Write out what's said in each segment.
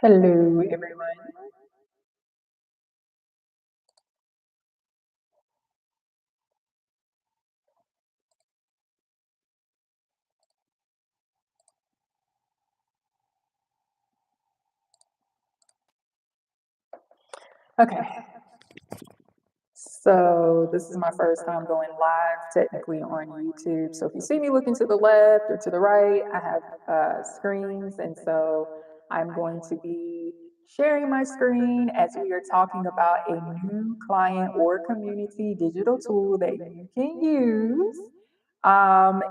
Hello, everyone. Okay, so this is my first time going live technically on YouTube. So if you see me looking to the left or to the right, I have screens, and so I'm going to be sharing my screen as we are talking about a new client or community digital tool that you can use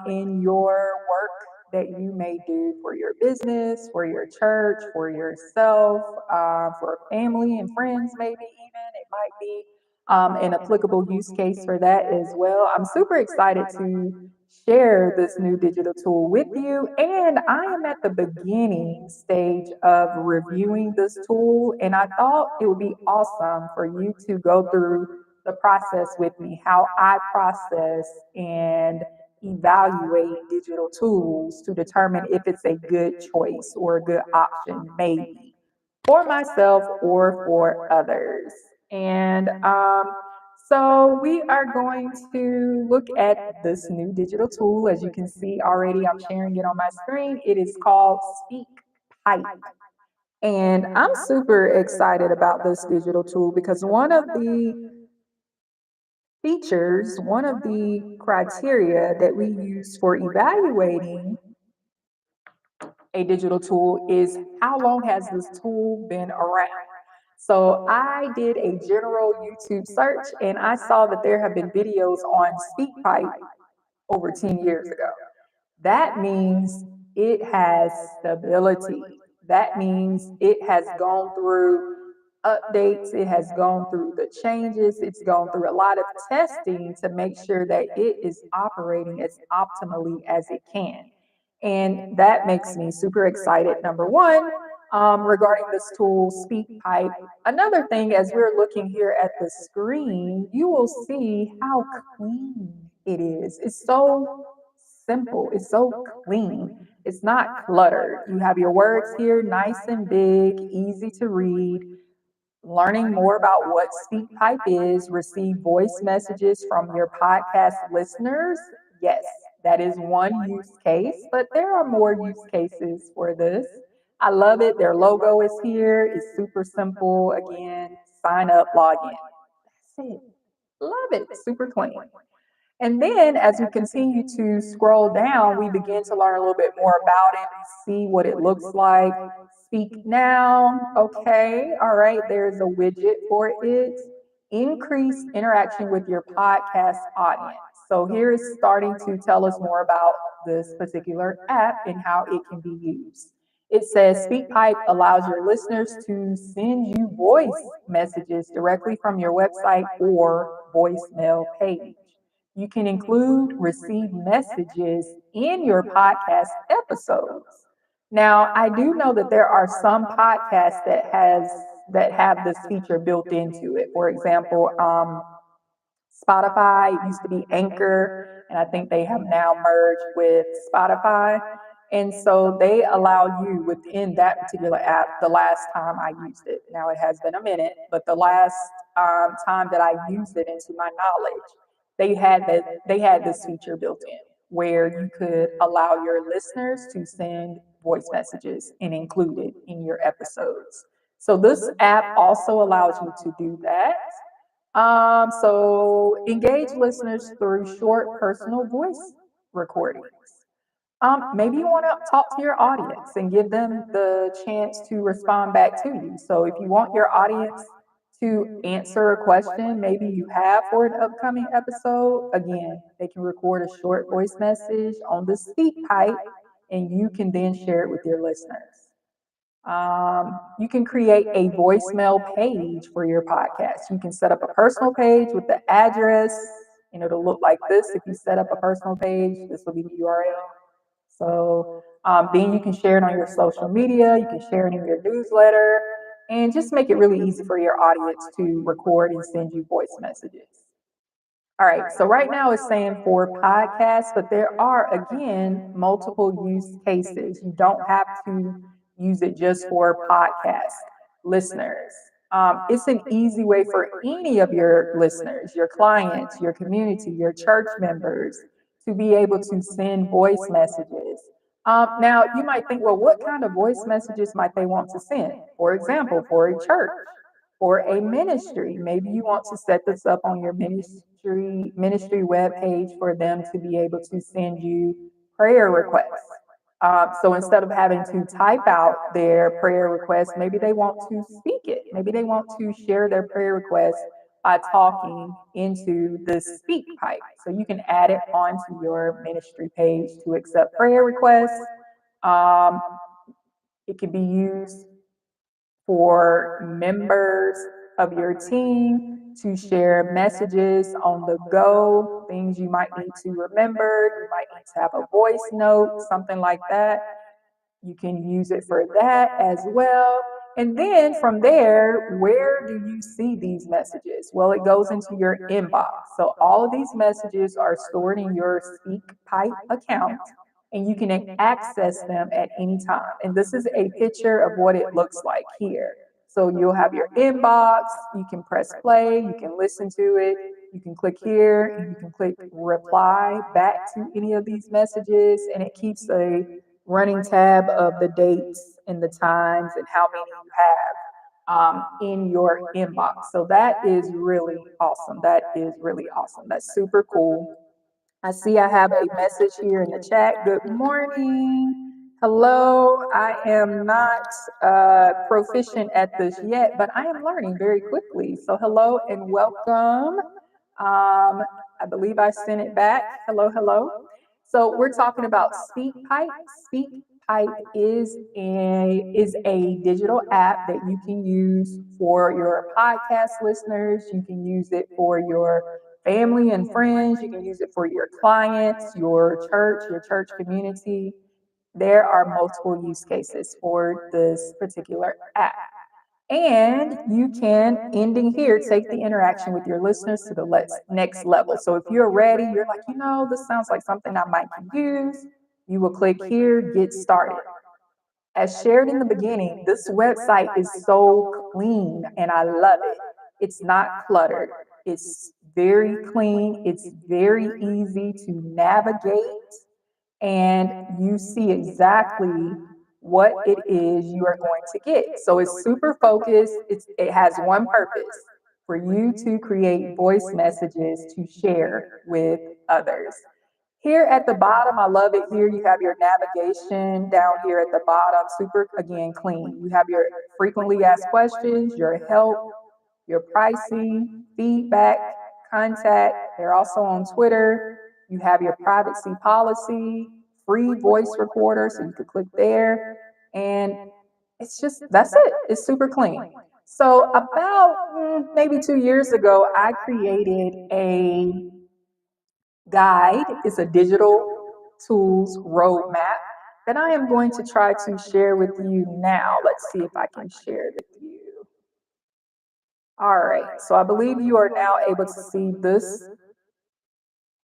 in your work that you may do for your business, for your church, for yourself, for family and friends, maybe even. It might be an applicable use case for that as well. I'm super excited to share this new digital tool with you. And I am at the beginning stage of reviewing this tool, and I thought it would be awesome for you to go through the process with me, how I process and evaluate digital tools to determine if it's a good choice or a good option, maybe for myself or for others. And so we are going to look at this new digital tool. As you can see already, I'm sharing it on my screen. It is called Speak Pipe. And I'm super excited about this digital tool because one of the features, one of the criteria that we use for evaluating a digital tool is how long has this tool been around? So I did a general YouTube search and I saw that there have been videos on SpeakPipe over 10 years ago. That means it has stability. That means it has gone through updates, it has gone through the changes, it's gone through a lot of testing to make sure that it is operating as optimally as it can. And that makes me super excited, number one, regarding this tool, SpeakPipe. Another thing, as we're looking here at the screen, you will see how clean it is. It's so simple, it's so clean. It's not cluttered. You have your words here, nice and big, easy to read. Learning more about what SpeakPipe is, receive voice messages from your podcast listeners. Yes, that is one use case, but there are more use cases for this. I love it. Their logo is here. It's super simple. Again, sign up, log in. That's it. Love it. Super clean. And then as we continue to scroll down, we begin to learn a little bit more about it. We see what it looks like. Speak now. Okay. All right. There's a widget for it. Increase interaction with your podcast audience. So here is starting to tell us more about this particular app and how it can be used. It says SpeakPipe allows your listeners to send you voice messages directly from your website or voicemail page. You can include received messages in your podcast episodes. Now, I do know that there are some podcasts that have this feature built into it. For example, Spotify, it used to be Anchor, and I think they have now merged with Spotify. And so they allow you within that particular app, the last time I used it, now it has been a minute, but the last time that I used it into my knowledge, they had this feature built in where you could allow your listeners to send voice messages and include it in your episodes. So this app also allows you to do that. So engage listeners through short personal voice recordings. Maybe you want to talk to your audience and give them the chance to respond back to you. So if you want your audience to answer a question maybe you have for an upcoming episode, again, they can record a short voice message on the speak pipe and you can then share it with your listeners. You can create a voicemail page for your podcast. You can set up a personal page with the address, and it'll look like this. If you set up a personal page, this will be the URL. So then you can share it on your social media, you can share it in your newsletter, and just make it really easy for your audience to record and send you voice messages. All right, so right now it's saying for podcasts, but there are again multiple use cases. You don't have to use it just for podcast listeners. It's an easy way for any of your listeners, your clients, your community, your church members to be able to send voice messages. Now, you might think, well, what kind of voice messages might they want to send? For example, for a church or a ministry, maybe you want to set this up on your ministry web page for them to be able to send you prayer requests. So instead of having to type out their prayer request, maybe they want to speak it. Maybe they want to share their prayer request by talking into the speak pipe. So you can add it onto your ministry page to accept prayer requests. Um, it can be used for members of your team to share messages on the go, things you might need to remember. You might need to have a voice note, something like that. You can use it for that as well. And then from there, where do you see these messages? Well, it goes into your inbox. So all of these messages are stored in your SpeakPipe account and you can access them at any time. And this is a picture of what it looks like here. So you'll have your inbox, you can press play, you can listen to it, you can click here, and you can click reply back to any of these messages, and it keeps a running tab of the dates and the times and how many you have in your inbox. So that is really awesome. That is really awesome. That's super cool. I see I have a message here in the chat. Good morning. Hello. I am not proficient at this yet, but I am learning very quickly. So hello and welcome. I believe I sent it back. Hello, hello. So we're talking about SpeakPipe. SpeakPipe is a digital app that you can use for your podcast listeners. You can use it for your family and friends. You can use it for your clients, your church community. There are multiple use cases for this particular app. And you can, ending here, take the interaction with your listeners to the next level. So if you're ready, you're like, this sounds like something I might use. You will click here, get started. As shared in the beginning, this website is so clean and I love it. It's not cluttered. It's very clean. It's very easy to navigate and you see exactly what it is you are going to get. So it's super focused. It has one purpose for you to create voice messages to share with others. Here at the bottom, I love it here. You have your navigation down here at the bottom, super, again, clean. You have your frequently asked questions, your help, your pricing, feedback, contact. They're also on Twitter. You have your privacy policy, free voice recorder, so you could click there. And that's it. It's super clean. So about maybe 2 years ago, I created a guide. It's a digital tools roadmap that I am going to try to share with you now. Let's see if I can share it with you. All right, so I believe you are now able to see this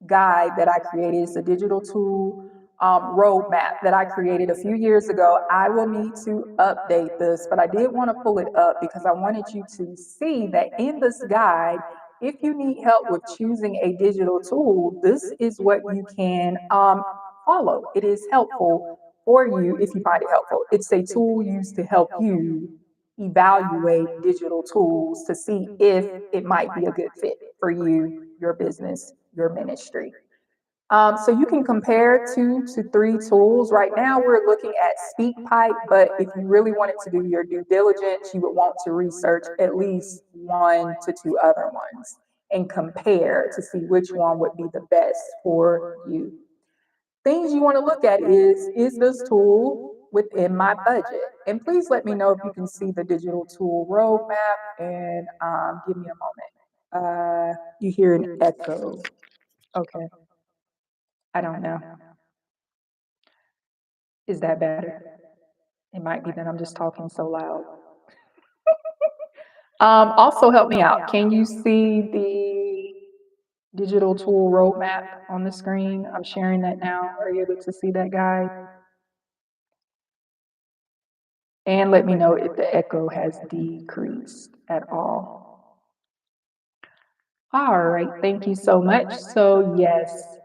guide that I created. It's a digital tool roadmap that I created a few years ago. I will need to update this, but I did want to pull it up because I wanted you to see that in this guide, if you need help with choosing a digital tool, this is what you can follow. It is helpful for you if you find it helpful. It's a tool used to help you evaluate digital tools to see if it might be a good fit for you, your business, your ministry. So you can compare 2 to 3 tools. Right now, we're looking at SpeakPipe, but if you really wanted to do your due diligence, you would want to research at least 1 to 2 other ones and compare to see which one would be the best for you. Things you want to look at is this tool within my budget? And please let me know if you can see the digital tool roadmap and give me a moment. You hear an echo. Okay, I don't know. Is that better? It might be that I'm just talking so loud. Also help me out. Can you see the digital tool roadmap on the screen? I'm sharing that now. Are you able to see that guide? And let me know if the echo has decreased at all. All right, thank you so much. So yes,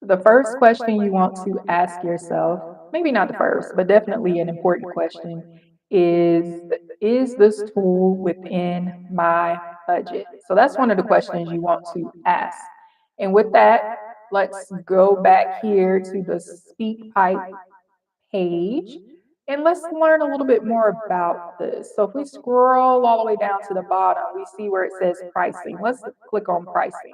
the first question you want to ask yourself, maybe not the first, but definitely an important question is this tool within my budget? So that's one of the questions you want to ask. And with that, let's go back here to the SpeakPipe page and let's learn a little bit more about this. So if we scroll all the way down to the bottom, we see where it says pricing. Let's click on pricing.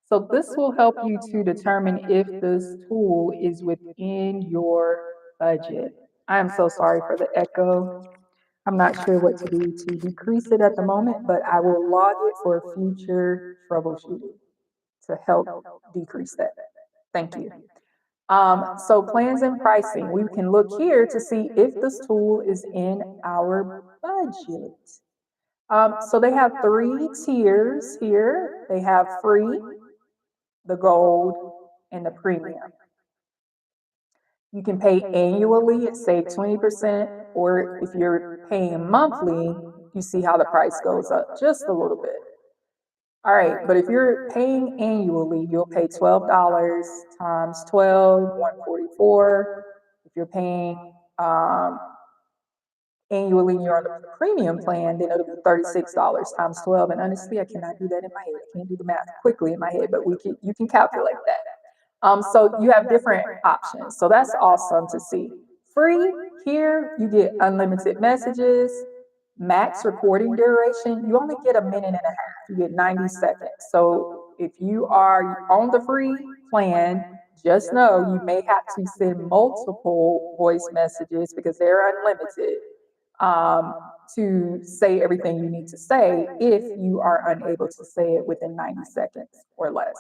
So this will help you to determine if this tool is within your budget. I am so sorry for the echo. I'm not sure what to do to decrease it at the moment, but I will log it for future troubleshooting to help decrease that. Thank you. So plans and pricing, we can look here to see if this tool is in our budget. So they have three tiers here. They have free, the gold, and the premium. You can pay annually and save 20%, or if you're paying monthly, you see how the price goes up just a little bit. All right, but if you're paying annually, you'll pay $12 times 12, 144. If you're paying annually and you're on the premium plan, then it'll be $36 times 12. And honestly, I cannot do that in my head. I can't do the math quickly in my head, but you can calculate that. So you have different options. So that's awesome to see. Free, here you get unlimited messages, max recording duration. You only get a minute and a half. You get 90 seconds. So if you are on the free plan, just know you may have to send multiple voice messages because they're unlimited um, to say everything you need to say if you are unable to say it within 90 seconds or less.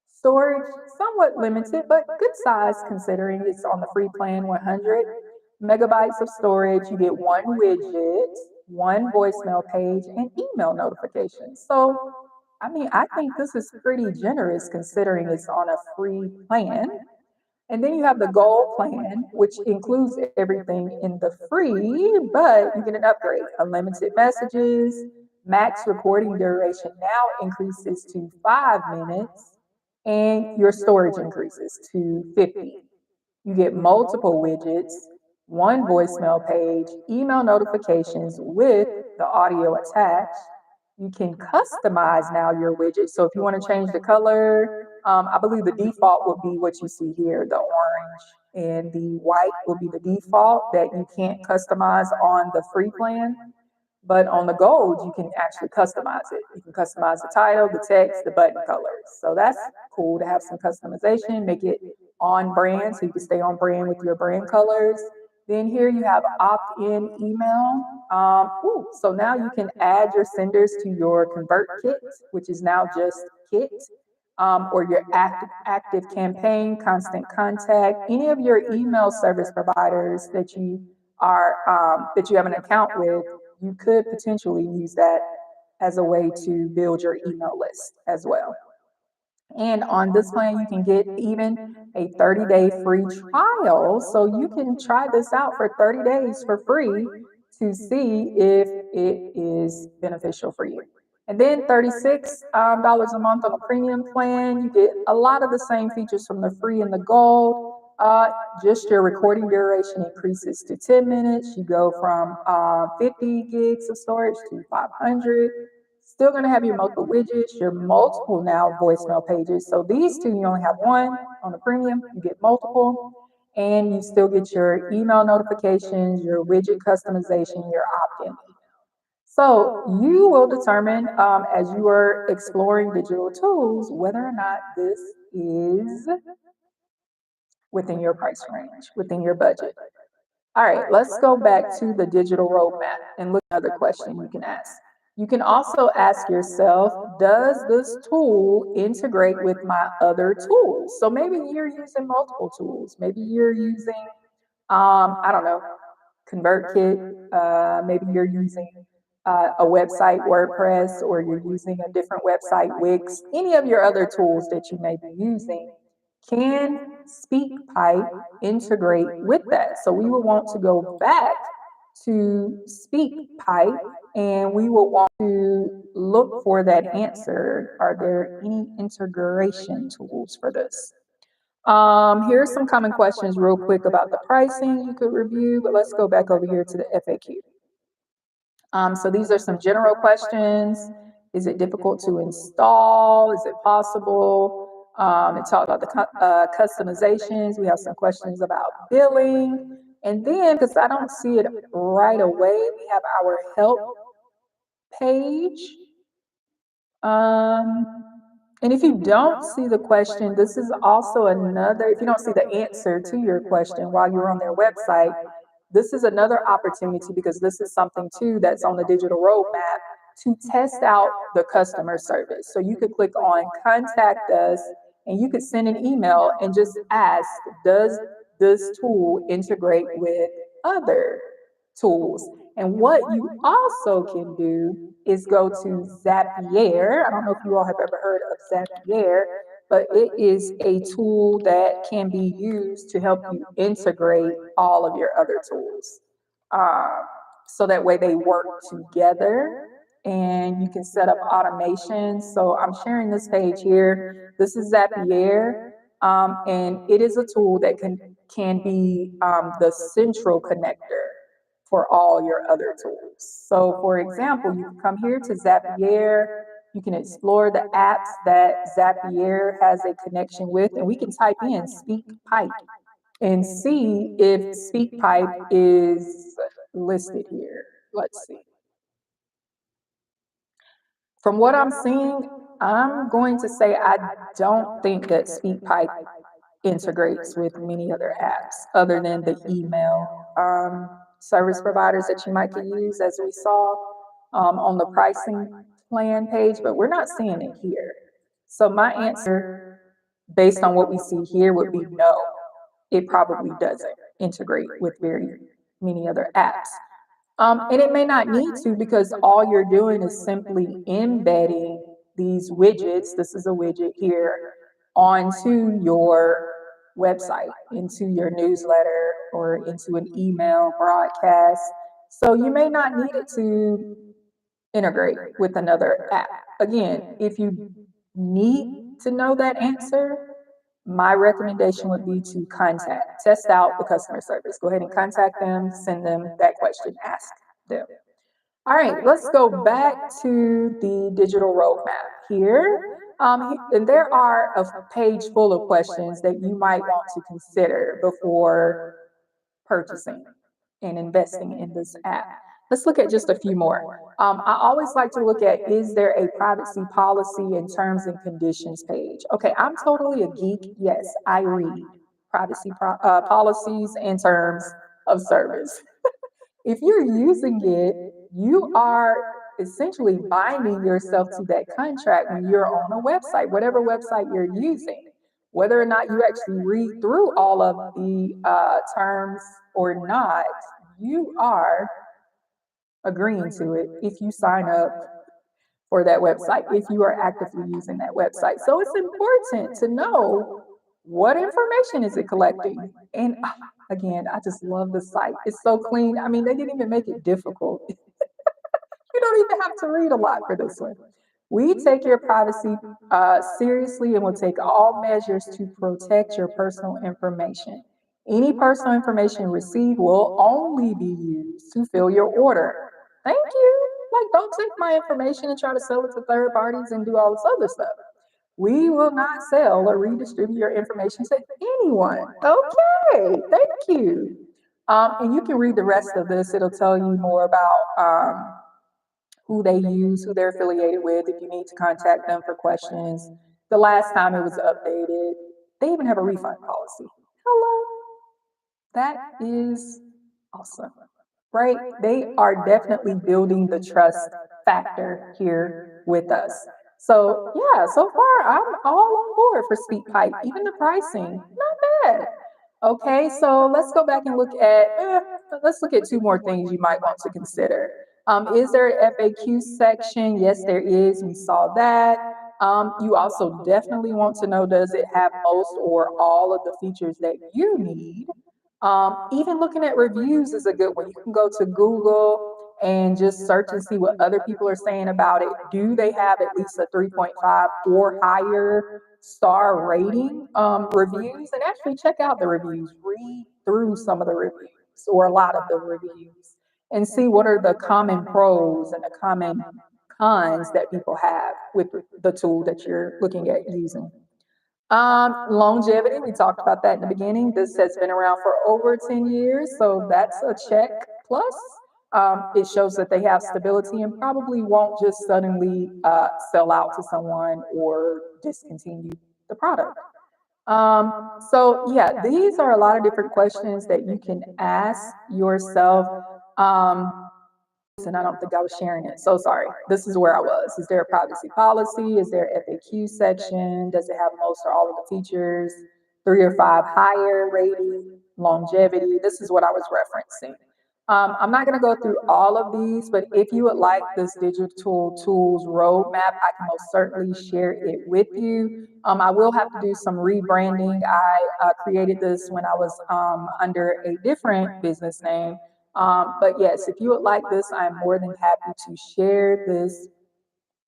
Storage, somewhat limited, but good size considering it's on the free plan, 100 megabytes of storage. You get one widget, one voicemail page, and email notifications. So, I mean, I think this is pretty generous considering it's on a free plan. And then you have the gold plan, which includes everything in the free, but you get an upgrade, unlimited messages, max recording duration now increases to 5 minutes, and your storage increases to 50. You get multiple widgets, one voicemail page, email notifications with the audio attached. You can customize now your widget. So if you want to change the color, I believe the default will be what you see here, the orange and the white will be the default that you can't customize on the free plan. But on the gold, you can actually customize it. You can customize the title, the text, the button colors. So that's cool to have some customization, make it on brand so you can stay on brand with your brand colors. Then here you have opt-in email. So now you can add your senders to your ConvertKit, which is now just Kit, or your active campaign, constant contact, any of your email service providers that you have an account with, you could potentially use that as a way to build your email list as well. And on this plan, you can get even a 30-day free trial. So you can try this out for 30 days for free to see if it is beneficial for you. And then $36 a month on a premium plan, you get a lot of the same features from the free and the gold. Just your recording duration increases to 10 minutes. You go from 50 gigs of storage to 500. Still going to have your multiple widgets, your multiple now voicemail pages. So these two, you only have one on the premium, you get multiple, and you still get your email notifications, your widget customization, your opt-in. So you will determine as you are exploring digital tools whether or not this is within your price range, within your budget. All right, let's go back to the digital roadmap and look at another question you can ask. You can also ask yourself, does this tool integrate with my other tools? So maybe you're using multiple tools. Maybe you're using, I don't know, ConvertKit. Maybe you're using a website, WordPress, or you're using a different website, Wix. Any of your other tools that you may be using can SpeakPipe integrate with that? So we will want to go back to SpeakPipe, and we will want to look for that answer. Are there any integration tools for this? Here are some common questions real quick about the pricing you could review, but let's go back over here to the FAQ. So these are some general questions. Is it difficult to install? Is it possible? It talks about the customizations. We have some questions about billing. And then, because I don't see it right away, we have our help page. And if you don't see the question, this is also another, if you don't see the answer to your question while you're on their website, this is another opportunity because this is something too that's on the digital roadmap to test out the customer service. So you could click on contact us and you could send an email and just ask, does this tool integrate with other tools? And what you also can do is go to Zapier. I don't know if you all have ever heard of Zapier, but it is a tool that can be used to help you integrate all of your other tools. So that way they work together and you can set up automation. So I'm sharing this page here. This is Zapier, and it is a tool that can be the central connector for all your other tools. So for example, you can come here to Zapier, you can explore the apps that Zapier has a connection with, and we can type in SpeakPipe and see if SpeakPipe is listed here. Let's see. From what I'm seeing, I'm going to say I don't think that SpeakPipe integrates with many other apps other than the email service providers that you might could use, as we saw on the pricing plan page, but we're not seeing it here. So my answer, based on what we see here, would be no. It probably doesn't integrate with very many other apps. And it may not need to because all you're doing is simply embedding these widgets. This is a widget here onto your website, into your newsletter, or into an email broadcast. So you may not need it to integrate with another app. Again, if you need to know that answer, my recommendation would be to test out the customer service. Go ahead and contact them, send them that question, ask them. All right, let's go back to the digital roadmap here. And there are a page full of questions that you might want to consider before purchasing and investing in this app. Let's look at just a few more. I always like to look at, is there a privacy policy and terms and conditions page? Okay, I'm totally a geek. Yes, I read policies and terms of service. If you're using it, you are essentially binding yourself to that contract when you're on a website, whatever website you're using. Whether or not you actually read through all of the terms or not, you are agreeing to it if you sign up for that website, if you are actively using that website. So it's important to know what information is it collecting. And again, I just love the site. It's so clean. I mean, they didn't even make it difficult. You don't even have to read a lot for this one. We take your privacy seriously and will take all measures to protect your personal information. Any personal information received will only be used to fill your order. Thank you. Like, don't take my information and try to sell it to third parties and do all this other stuff. We will not sell or redistribute your information to anyone. Okay, thank you. And you can read the rest of this. It'll tell you more about who they use, who they're affiliated with, if you need to contact them for questions. The last time it was updated, they even have a refund policy. Hello. That is awesome, right? They are definitely building the trust factor here with us. So yeah, so far I'm all on board for SpeakPipe. Even the pricing, not bad. Okay, so let's go back and let's look at two more things you might want to consider. Is there an FAQ section? Yes, there is. We saw that. You also definitely want to know, does it have most or all of the features that you need? Even looking at reviews is a good one. You can go to Google and just search and see what other people are saying about it. Do they have at least a 3.5 or higher star rating reviews? And actually check out the reviews. Read through some of the reviews or a lot of the reviews and see what are the common pros and the common cons that people have with the tool that you're looking at using. Longevity, we talked about that in the beginning. This has been around for over 10 years, so that's a check plus. It shows that they have stability and probably won't just suddenly sell out to someone or discontinue the product. So yeah, these are a lot of different questions that you can ask yourself. Um, and I don't think I was sharing it. So sorry. This is where I was. Is there a privacy policy? Is there FAQ section? Does it have most or all of the features? 3 or 5 higher rating, longevity. This is what I was referencing. I'm not going to go through all of these, but if you would like this digital tools roadmap, I can most certainly share it with you. I will have to do some rebranding. I created this when I was under a different business name. But yes, if you would like this, I'm more than happy to share this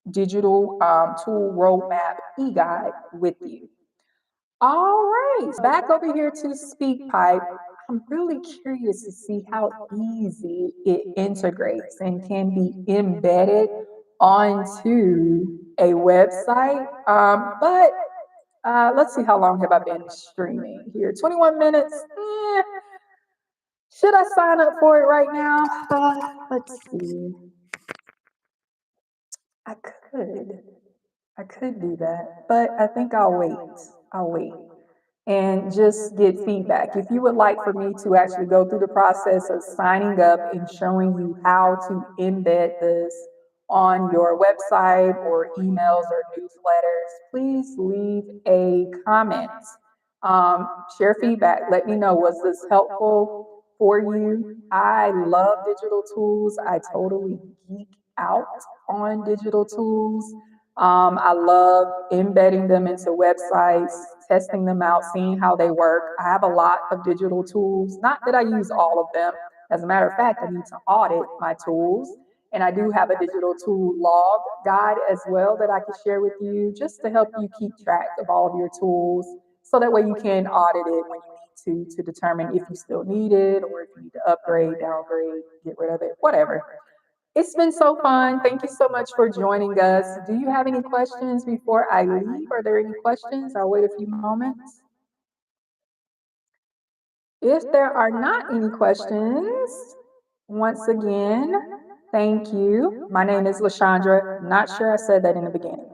digital tool roadmap e-guide with you. All right, back over here to SpeakPipe. I'm really curious to see how easy it integrates and can be embedded onto a website. But let's see how long have I been streaming here. 21 minutes. Should I sign up for it right now? Let's see. I could. I could do that, but I think I'll wait. I'll wait and just get feedback. If you would like for me to actually go through the process of signing up and showing you how to embed this on your website or emails or newsletters, please leave a comment. Share feedback. Let me know, was this helpful for you? I love digital tools. I totally geek out on digital tools. I love embedding them into websites, testing them out, seeing how they work. I have a lot of digital tools, not that I use all of them. As a matter of fact, I need to audit my tools. And I do have a digital tool log guide as well that I can share with you just to help you keep track of all of your tools. So that way you can audit it when you need to determine if you still need it or if you need to upgrade, downgrade, get rid of it, whatever. It's been so fun. Thank you so much for joining us. Do you have any questions before I leave? Are there any questions? I'll wait a few moments. If there are not any questions, once again, thank you. My name is LaShondra. Not sure I said that in the beginning.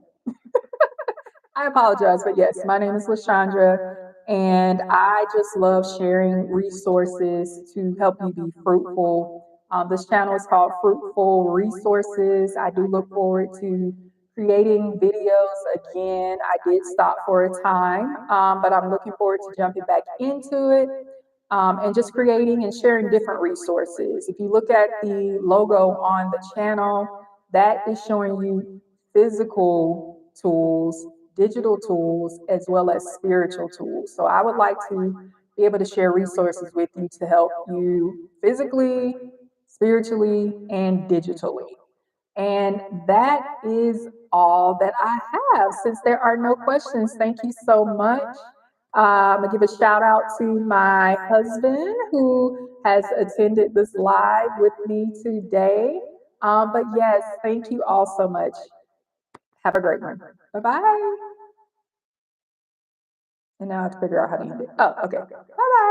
I apologize, but yes, my name is LaShondra, and I just love sharing resources to help you be fruitful. This channel is called Fruitful Resources. I do look forward to creating videos again. I did stop for a time, but I'm looking forward to jumping back into it and just creating and sharing different resources. If you look at the logo on the channel, that is showing you physical tools, digital tools, as well as spiritual tools. So I would like to be able to share resources with you to help you physically, spiritually, and digitally. And that is all that I have. Since there are no questions, thank you so much. I'm gonna give a shout out to my husband who has attended this live with me today. But yes, thank you all so much. Have a great one. Bye bye. And now I have to figure out how to end it. Oh, okay. Bye bye.